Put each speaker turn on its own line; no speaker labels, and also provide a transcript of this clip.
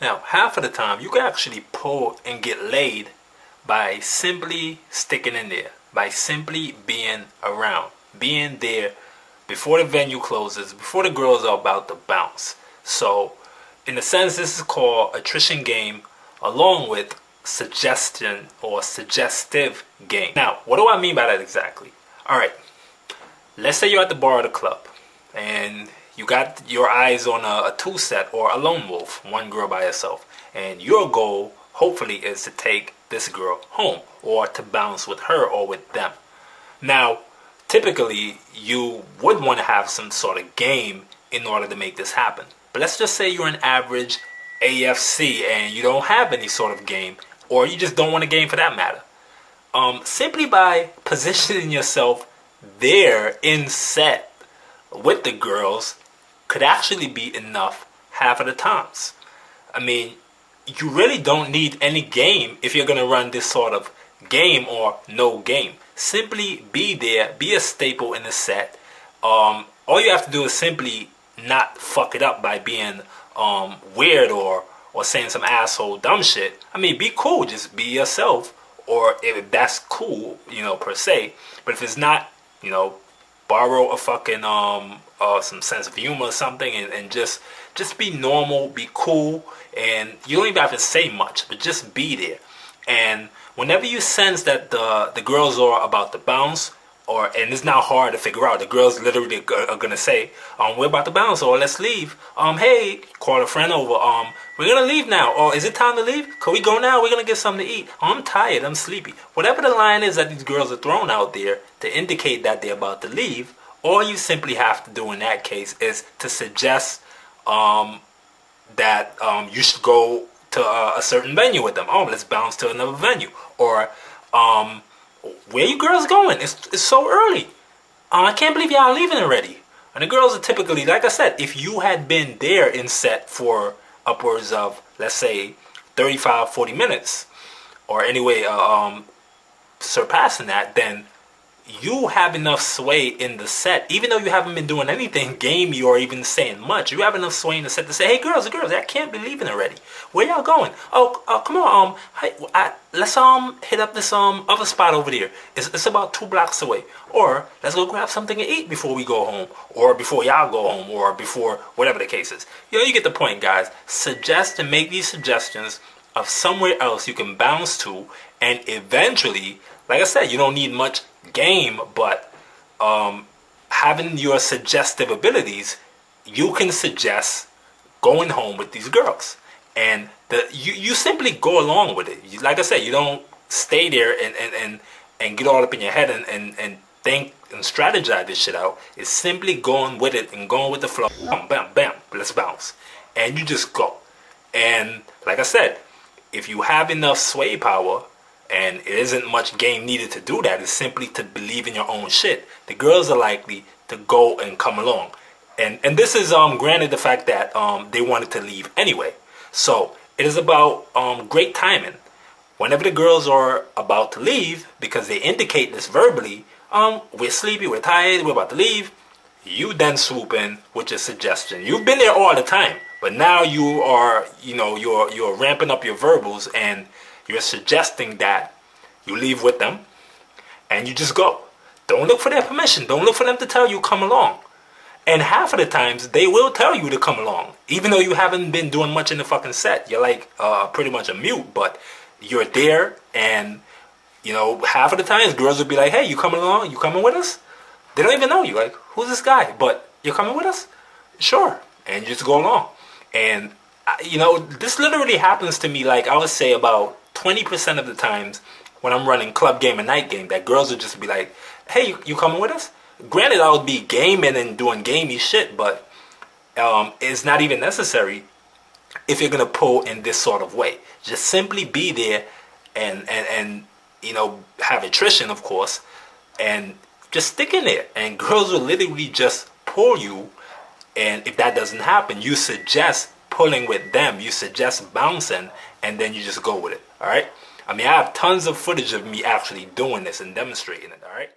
Now, half of the time, you can actually pull and get laid by simply sticking in there, by simply being around, being there before the venue closes, before the girls are about to bounce. So, in a sense, this is called attrition game, along with suggestion or suggestive game. Now, what do I mean by that exactly? All right, let's say you're at the bar or the club, and you got your eyes on a two-set or a lone wolf, one girl by herself, and your goal, hopefully, is to take this girl home or to bounce with her or with them. Now, typically, you would want to have some sort of game in order to make this happen. But let's just say you're an average AFC and you don't have any sort of game, or you just don't want a game for that matter. Simply by positioning yourself there in set with the girls could actually be enough half of the times. I mean, you really don't need any game if you're going to run this sort of game or no game. Simply be there, be a staple in the set. All you have to do is simply not fuck it up by being weird or saying some asshole dumb shit. I mean, be cool, just be yourself, or if that's cool, per se. But if it's not, borrow a fucking some sense of humor or something, and just be normal, be cool, and you don't even have to say much, but just be there. And whenever you sense that the girls are about to bounce, and it's not hard to figure out, the girls literally are gonna say, we're about to bounce, or let's leave. Hey, call a friend over. We're gonna leave now. Or is it time to leave? Can we go now? We're gonna get something to eat. I'm tired. I'm sleepy. Whatever the line is that these girls are throwing out there to indicate that they're about to leave, all you simply have to do in that case is to suggest that you should go to a certain venue with them. Let's bounce to another venue. Or where you girls going? It's so early. I can't believe y'all leaving already. And the girls are typically, like I said, if you had been there in set for upwards of, let's say, 35, 40 minutes, or anyway, surpassing that, then you have enough sway in the set, even though you haven't been doing anything gamey or even saying much. You have enough sway in the set to say, hey, girls, I can't be leaving already. Where y'all going? Come on, let's hit up this other spot over there. It's about 2 blocks away. Or let's go grab something to eat before we go home, or before y'all go home, or before whatever the case is. You get the point, guys. Suggest and make these suggestions of somewhere else you can bounce to, and eventually, like I said, you don't need much game, but having your suggestive abilities, you can suggest going home with these girls, and you simply go along with it. Like I said, you don't stay there and get all up in your head and think and strategize this shit out. It's simply going with it and going with the flow. Bam, bam, bam, let's bounce, and you just go. And like I said, if you have enough sway power, and it isn't much game needed to do that, it's simply to believe in your own shit, the girls are likely to go and come along. And this is granted the fact that they wanted to leave anyway. So it is about great timing. Whenever the girls are about to leave, because they indicate this verbally, we're sleepy, we're tired, we're about to leave, you then swoop in with your suggestion. You've been there all the time, but now you are, you're ramping up your verbals, and you're suggesting that you leave with them and you just go. Don't look for their permission. Don't look for them to tell you come along. And half of the times they will tell you to come along, even though you haven't been doing much in the fucking set. You're like pretty much a mute, but you're there, and half of the times girls will be like, hey, you coming along? You coming with us? They don't even know you. Like, who's this guy? But you're coming with us? Sure. And you just go along. And this literally happens to me, like I would say about 20% of the times when I'm running club game and night game, that girls would just be like, hey, you coming with us? Granted, I would be gaming and doing gamey shit, but it's not even necessary if you're going to pull in this sort of way. Just simply be there and have attrition, of course, and just stick in there. And girls will literally just pull you, and if that doesn't happen, you suggest pulling with them, you suggest bouncing, and then you just go with it. All right, I mean, I have tons of footage of me actually doing this and demonstrating it. All right.